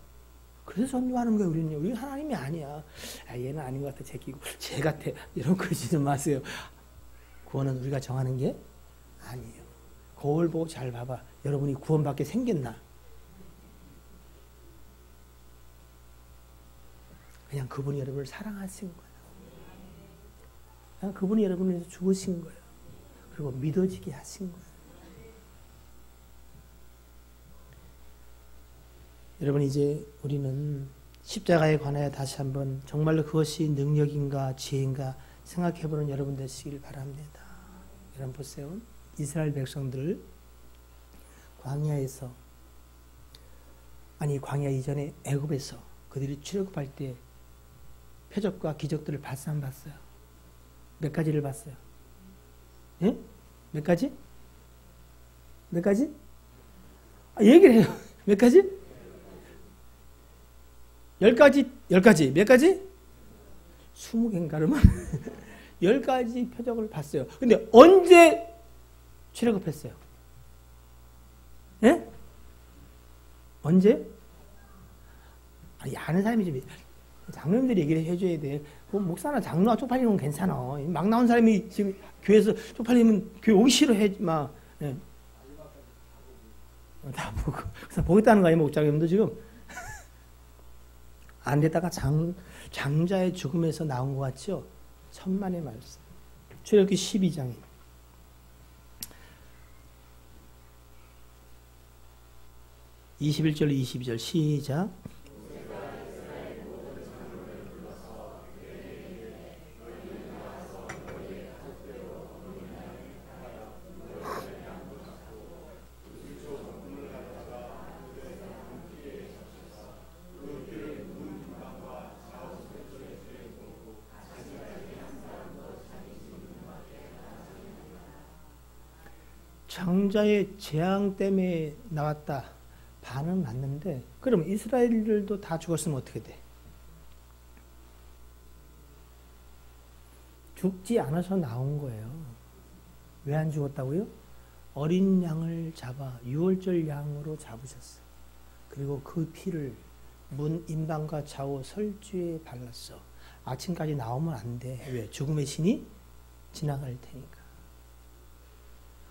그래서 전도하는 거예요. 우리는 하나님이 아니야. 얘는 아닌 것 같아. 제끼고 쟤 같아. 이런 거 그러지 마세요. 구원은 우리가 정하는 게 아니에요. 거울 보고 잘 봐봐. 여러분이 구원받게 생겼나? 그냥 그분이 여러분을 사랑하신 거예요. 그냥 그분이 여러분을 위해서 죽으신 거예요. 그리고 믿어지게 하신 거예요. 여러분 이제 우리는 십자가에 관하여 다시 한번 정말로 그것이 능력인가 지혜인가 생각해보는 여러분 되시길 바랍니다. 여러분 보세요. 이스라엘 백성들 광야에서 광야 이전에 애굽에서 그들이 출애굽할 때 표적과 기적들을 봤어요 안 봤어요? 몇 가지를 봤어요? 예? 몇 가지? 몇 가지? 얘기를 해요. 몇 가지? 10가지, 몇 가지? 20개인가 그러면? 10가지 표적을 봤어요. 근데 언제 출애굽했어요? 예? 언제? 아는 사람이 좀 장로님들이 얘기를 해줘야 돼. 목사나 장로가 쪽팔리는 건 괜찮아. 막 나온 사람이 지금 교회에서 쪽팔리면 교회 오기 싫어해. 예. 다 보고. 그래서 보겠다는 거 아니에요, 목장님도 지금? 안 되다가 장자의 죽음에서 나온 것 같죠? 천만의 말씀. 출애굽기 12장에. (21절) 22절 시작. 장자의 재앙 때문에 나왔다. 반은 맞는데 그럼 이스라엘들도 다 죽었으면 어떻게 돼? 죽지 않아서 나온 거예요. 왜 안 죽었다고요? 어린 양을 잡아 유월절 양으로 잡으셨어요. 그리고 그 피를 문 임방과 좌우 설주에 발랐어. 아침까지 나오면 안 돼. 왜? 죽음의 신이 지나갈 테니까.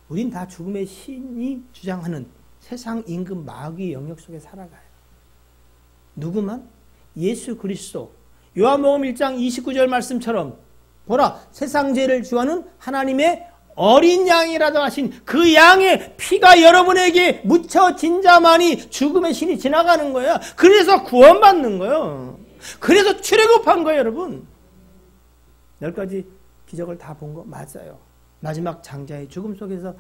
우린 다 죽음의 신이 주장하는 세상 임금 마귀의 영역 속에 살아가요. 누구만? 예수 그리스도. 요한복음 1장 29절 말씀처럼 보라, 세상 죄를 주하는 하나님의 어린 양이라도 하신 그 양의 피가 여러분에게 묻혀진 자만이 죽음의 신이 지나가는 거야. 그래서 구원받는 거예요. 그래서 출애굽한 거예요, 여러분. 10가지 기적을 다 본 거 맞아요. 마지막 장자의 죽음 속에서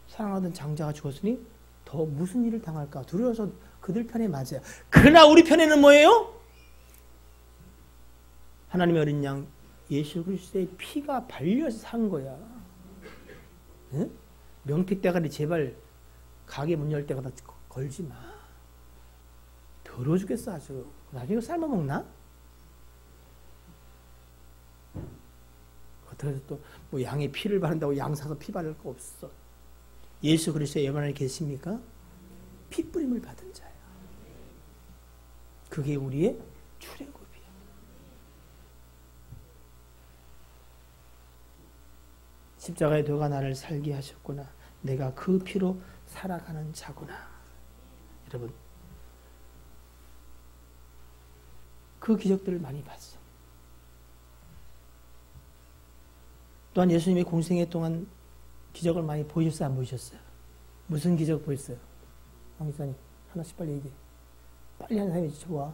사랑하던 장자가 죽었으니 더 무슨 일을 당할까 두려워서 그들 편에 맞아요. 그러나 우리 편에는 뭐예요? 하나님의 어린 양 예수 그리스도의 피가 발려서 산 거야. 응? 명태 대가리 제발 가게 문 열 때마다 걸지 마. 더러워 죽겠어 아주. 나중에 이거 삶아 먹나? 그래서 또 뭐 양의 피를 바른다고 양 사서 피 바를 거 없어. 예수 그리스도의 영안에 계십니까? 피 뿌림을 받은 자야. 그게 우리의 출애굽이야. 십자가의 도가 나를 살게 하셨구나. 내가 그 피로 살아가는 자구나. 여러분, 그 기적들을 많이 봤어. 또한 예수님의 공생애 동안 기적을 많이 보이셨어요? 안 보이셨어요? 무슨 기적 보였어요? 황 기사님, 하나씩 빨리 얘기해. 빨리 하는 사람이 좋아.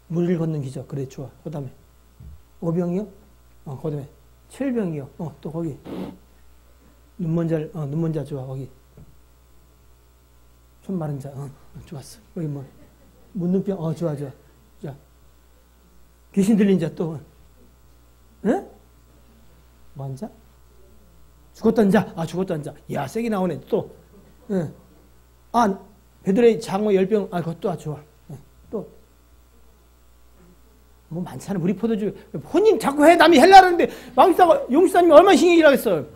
물을 걷는 기적. 그래, 좋아. 그 다음에 오병이요? 그 다음에 7병이요. 또 거기. 눈먼 자 좋아. 거기. 손 마른 자. 좋았어. 여기 뭐. 문눈병. 좋아. 자. 귀신 들린 자 또. 응? 뭐한 자? 죽었던 자. 죽었던 자. 야, 세게 나오네. 또. 응. 베드로의 장어 10병. 그것도 좋아. 또. 뭐 많잖아. 우리 포도주. 혼님 자꾸 해. 남이 헬라는데 왕사가 용사님이 얼마나 신경질 하겠어요.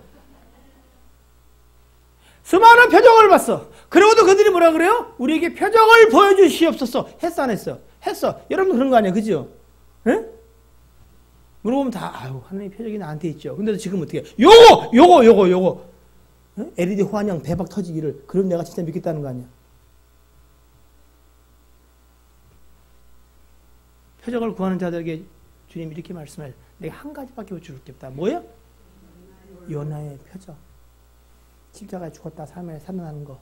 수많은 표적을 봤어. 그러고도 그들이 뭐라 그래요? 우리에게 표적을 보여주시옵소서. 했어 안 했어? 했어. 여러분도 그런 거 아니야. 그죠? 응? 물어보면 다 하나님의 표적이 나한테 있죠. 근데 지금 어떻게 요거 응? LED 환영 대박 터지기를. 그럼 내가 진짜 믿겠다는 거 아니야. 표적을 구하는 자들에게 주님 이렇게 말씀해요. 내가 한 가지밖에 줄 게 없다. 뭐예요? 요나의 표적. 십자가에 죽었다 살아나는 거.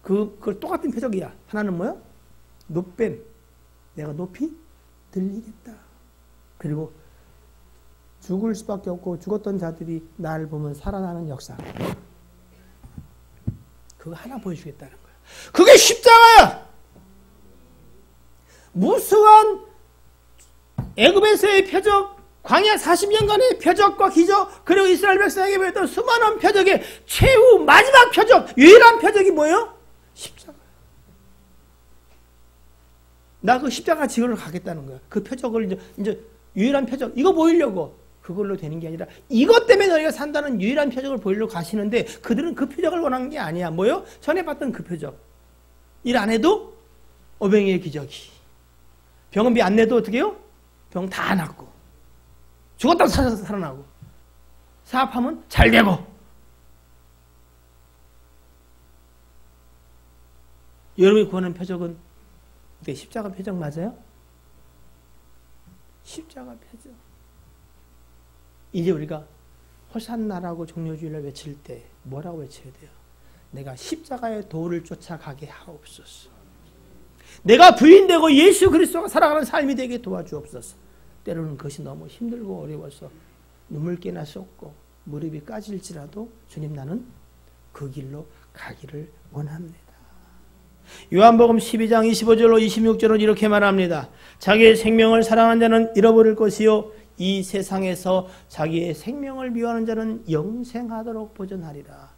그걸 똑같은 표적이야. 하나는 뭐야? 높뱀. 내가 높이 들리겠다. 그리고 죽을 수밖에 없고 죽었던 자들이 나를 보면 살아나는 역사. 그거 하나 보여주겠다는 거야. 그게 십자가야. 무수한 애굽에서의 표적, 광야 40년간의 표적과 기적, 그리고 이스라엘 백성에게 보였던 수많은 표적의 최후 마지막 표적, 유일한 표적이 뭐예요? 십자가. 나 그 십자가 지으러 가겠다는 거야. 그 표적을 이제 유일한 표적, 이거 보이려고. 그걸로 되는 게 아니라 이것 때문에 너희가 산다는 유일한 표적을 보이려고 가시는데 그들은 그 표적을 원하는 게 아니야. 뭐요? 전에 봤던 그 표적. 일 안 해도 오병이의 기적이. 병원비 안 내도 어떻게 해요? 병 다 낫고. 죽었다고 살아나고. 사업하면 잘 되고. 여러분이 구하는 표적은 십자가 표적 맞아요? 십자가 표적. 이제 우리가 호산나라고 종려주일을 외칠 때 뭐라고 외쳐야 돼요? 내가 십자가의 도를 쫓아가게 하옵소서. 내가 부인되고 예수 그리스도가 살아가는 삶이 되게 도와주옵소서. 때로는 그것이 너무 힘들고 어려워서 눈물깨나 쏟고 무릎이 까질지라도 주님 나는 그 길로 가기를 원합니다. 요한복음 12장 25절로 26절은 이렇게 말합니다. 자기의 생명을 사랑하는 자는 잃어버릴 것이요 이 세상에서 자기의 생명을 미워하는 자는 영생하도록 보존하리라.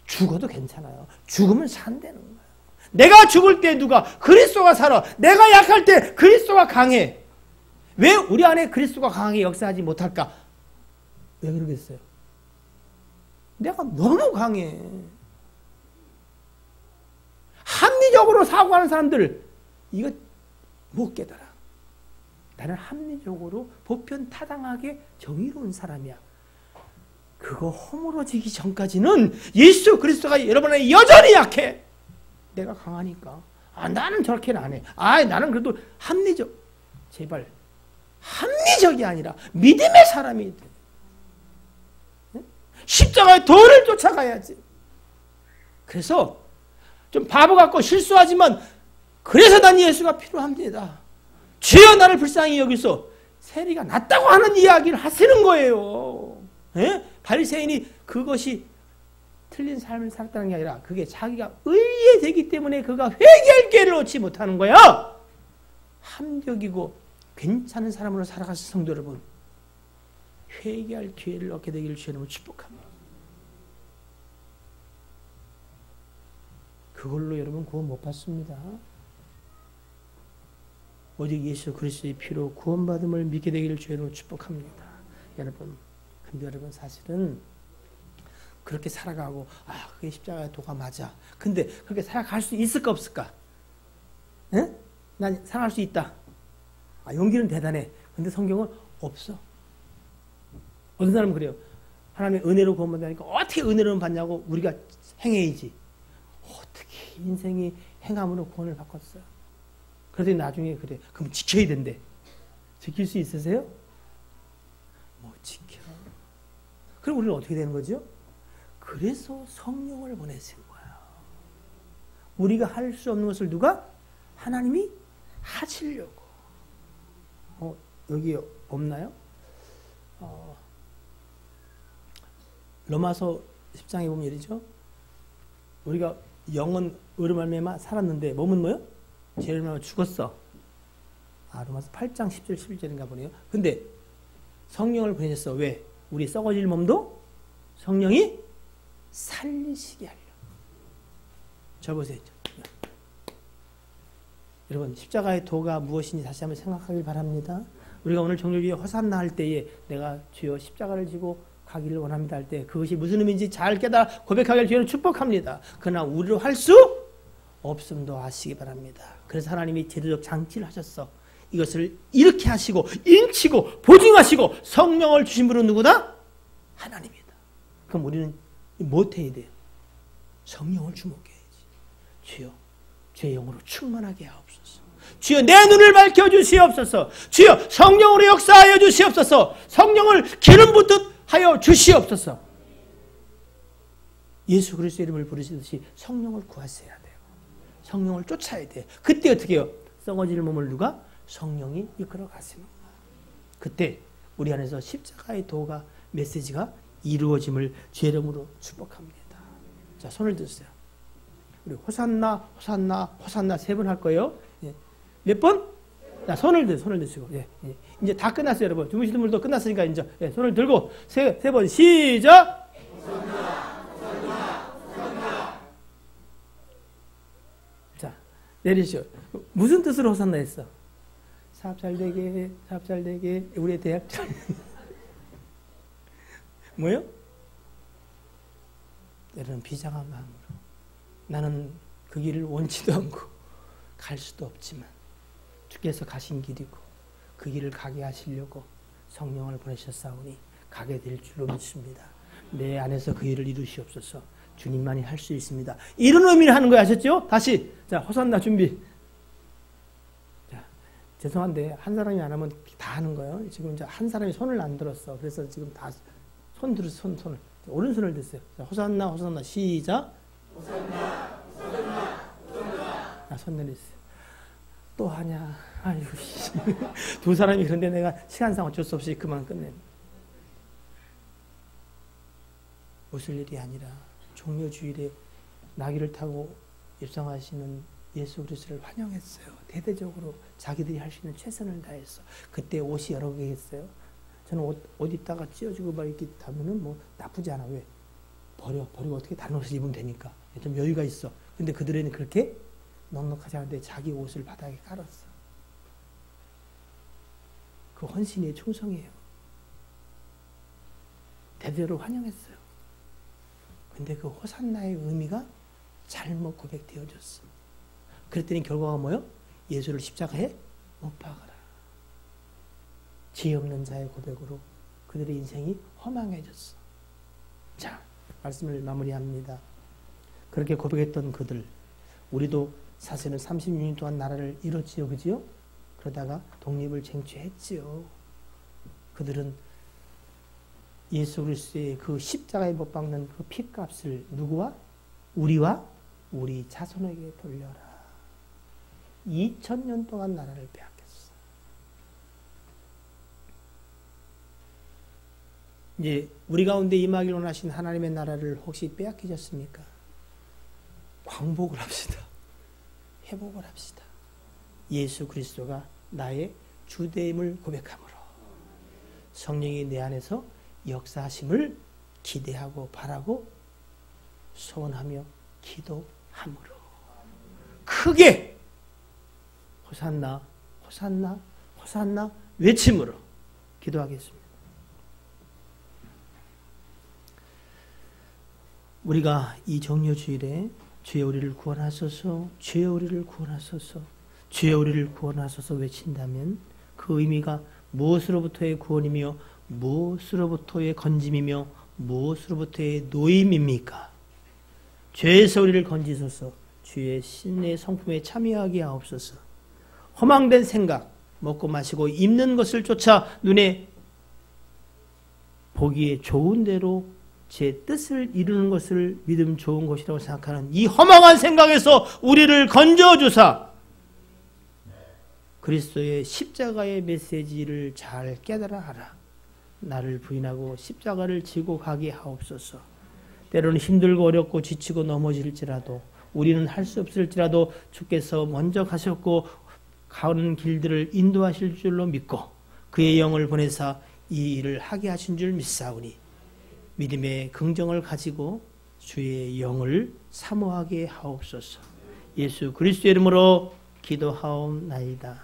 죽어도 괜찮아요. 죽으면 산다는 거예요. 내가 죽을 때 누가? 그리스도가 살아. 내가 약할 때 그리스도가 강해. 왜 우리 안에 그리스도가 강하게 역사하지 못할까? 왜 그러겠어요? 내가 너무 강해. 합리적으로 사고하는 사람들, 이거 못 깨달아. 나는 합리적으로 보편 타당하게 정의로운 사람이야. 그거 허물어지기 전까지는 예수 그리스도가 여러분의 여전히 약해. 내가 강하니까. 나는 저렇게는 안 해. 나는 그래도 합리적. 제발 합리적이 아니라 믿음의 사람이 돼. 십자가의 도를 쫓아가야지. 그래서 좀 바보 같고 실수하지만 그래서 난 예수가 필요합니다. 주여 나를 불쌍히 여기서 세리가 낫다고 하는 이야기를 하시는 거예요. 바리새인이 그것이 틀린 삶을 살았다는 게 아니라 그게 자기가 의뢰되기 때문에 그가 회개할 기회를 얻지 못하는 거야. 합력이고 괜찮은 사람으로 살아가신 성도 여러분, 회개할 기회를 얻게 되기를 주님으로 축복합니다. 그걸로 여러분 구원 못 받습니다. 오직 예수 그리스도의 피로 구원받음을 믿게 되기를 주님으로 축복합니다. 여러분, 근데 여러분 사실은 그렇게 살아가고 그게 십자가의 도가 맞아. 근데 그렇게 살아갈 수 있을까 없을까? 난 살아갈 수 있다. 용기는 대단해. 근데 성경은 없어. 어떤 사람은 그래요. 하나님의 은혜로 구원받으니까 어떻게 은혜로 받냐고 우리가 행해야지. 어떻게 인생이 행함으로 구원을 바꿨어요. 그러더니 나중에 그래. 그럼 지켜야 된대. 지킬 수 있으세요? 못 지켜. 그럼 우리는 어떻게 되는 거죠? 그래서 성령을 보내신 거야. 우리가 할 수 없는 것을 누가? 하나님이 하시려고. 여기 없나요? 로마서 10장에 보면 이러죠. 우리가 영은 의로 말미암아 살았는데 몸은 뭐요? 죄로 말미암아 죽었어. 로마서 8장 10절 11절인가 보네요. 근데 성령을 보내셨어. 왜? 우리 썩어질 몸도 성령이 살리시게 하려. 저 보세요. 여러분, 십자가의 도가 무엇인지 다시 한번 생각하길 바랍니다. 우리가 오늘 정력이 호산나 할 때에 내가 주여 십자가를 지고 가기를 원합니다 할 때 그것이 무슨 의미인지 잘 깨달아 고백하기를 주여는 축복합니다. 그러나 우리로 할 수 없음도 아시기 바랍니다. 그래서 하나님이 제도적 장치를 하셨어. 이것을 이렇게 하시고 인치고 보증하시고 성령을 주신 분은 누구다? 하나님이다. 그럼 우리는 못해야 돼요. 성령을 주목해야지. 주여 제 영으로 충만하게 하옵소서. 주여 내 눈을 밝혀주시옵소서. 주여 성령으로 역사하여 주시옵소서. 성령을 기름 붓듯 하여 주시옵소서. 예수 그리스도의 이름을 부르시듯이 성령을 구하셔야 돼요. 성령을 쫓아야 돼요. 그때 어떻게 해요? 썩어질 몸을 누가? 성령이 이끌어 가시는 거예요. 그때 우리 안에서 십자가의 도가 메시지가 이루어짐을 주의 이름으로 축복합니다. 자, 손을 드세요. 우리 호산나 호산나 호산나 3번 할 거예요. 몇 번? 자, 손을 드시고. 이제 다 끝났어요, 여러분. 주무시는 분들도 끝났으니까 이제 손을 들고 세 번 시작. 자, 내리시오. 무슨 뜻으로 호산나 했어? 사업 잘 되게, 사업 잘 되게, 우리의 대학 잘 뭐요? 여러분, 비장한 마음으로 나는 그 길을 원치도 않고 갈 수도 없지만 주께서 가신 길이고 그 길을 가게 하시려고 성령을 보내셨사오니 가게 될 줄로 믿습니다. 내 안에서 그 길을 이루시옵소서. 주님만이 할 수 있습니다. 이런 의미를 하는 거 아셨죠? 다시 자, 호산나 준비. 자, 죄송한데 한 사람이 안 하면 다 하는 거예요. 지금 이제 한 사람이 손을 안 들었어. 그래서 지금 다 손 들으세요. 손을 오른손을 드세요. 자, 호산나 호산나 시작. 호산나 호산나 호산나. 자, 손 내리세요. 또 하냐? 아이고, 두 사람이 그런데 내가 시간상 어쩔 수 없이 그만 끝내. 웃을 일이 아니라 종려주일에 나귀를 타고 입성하시는 예수 그리스도를 환영했어요. 대대적으로 자기들이 할 수 있는 최선을 다했어. 그때 옷이 여러 개겠어요. 저는 옷 입다가 찢어지고 막 이렇게 하면은 뭐 나쁘지 않아. 왜? 버리고 어떻게 다른 옷을 입으면 되니까. 좀 여유가 있어. 근데 그들은 그렇게 넉넉하지 않은데 자기 옷을 바닥에 깔았어. 그 헌신의 충성이에요. 대대로 환영했어요. 근데 그 호산나의 의미가 잘못 고백되어졌어. 그랬더니 결과가 뭐예요? 예수를 십자가에 못 박아라. 죄 없는 자의 고백으로 그들의 인생이 허망해졌어. 자, 말씀을 마무리합니다. 그렇게 고백했던 그들, 우리도 사실은 36년 동안 나라를 잃었지요, 그지요? 그러다가 독립을 쟁취했지요. 그들은 예수 그리스도의 그 십자가에 못 박는 그 피값을 누구와? 우리와 우리 자손에게 돌려라. 2000년 동안 나라를 빼앗겼어. 이제 우리 가운데 임하기를 원하신 하나님의 나라를 혹시 빼앗기셨습니까? 광복을 합시다. 회복을 합시다. 예수 그리스도가 나의 주됨을 고백함으로 성령이 내 안에서 역사하심을 기대하고 바라고 소원하며 기도함으로 크게 호산나 호산나 호산나 외침으로 기도하겠습니다. 우리가 이 정료주일에 주여 우리를 구원하소서, 주여 우리를 구원하소서, 주여 우리를 구원하소서 외친다면 그 의미가 무엇으로부터의 구원이며 무엇으로부터의 건짐이며 무엇으로부터의 노임입니까? 죄에서 우리를 건지소서, 주의 신의 성품에 참여하게 하옵소서. 허망된 생각, 먹고 마시고 입는 것을 쫓아 눈에 보기에 좋은 대로 제 뜻을 이루는 것을 믿음 좋은 것이라고 생각하는 이 허망한 생각에서 우리를 건져주사 그리스도의 십자가의 메시지를 잘 깨달아 하라. 나를 부인하고 십자가를 지고 가게 하옵소서. 때로는 힘들고 어렵고 지치고 넘어질지라도 우리는 할 수 없을지라도 주께서 먼저 가셨고 가는 길들을 인도하실 줄로 믿고 그의 영을 보내사 이 일을 하게 하신 줄 믿사오니 믿음의 긍정을 가지고 주의 영을 사모하게 하옵소서. 예수 그리스도의 이름으로 기도하옵나이다.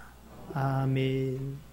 아멘.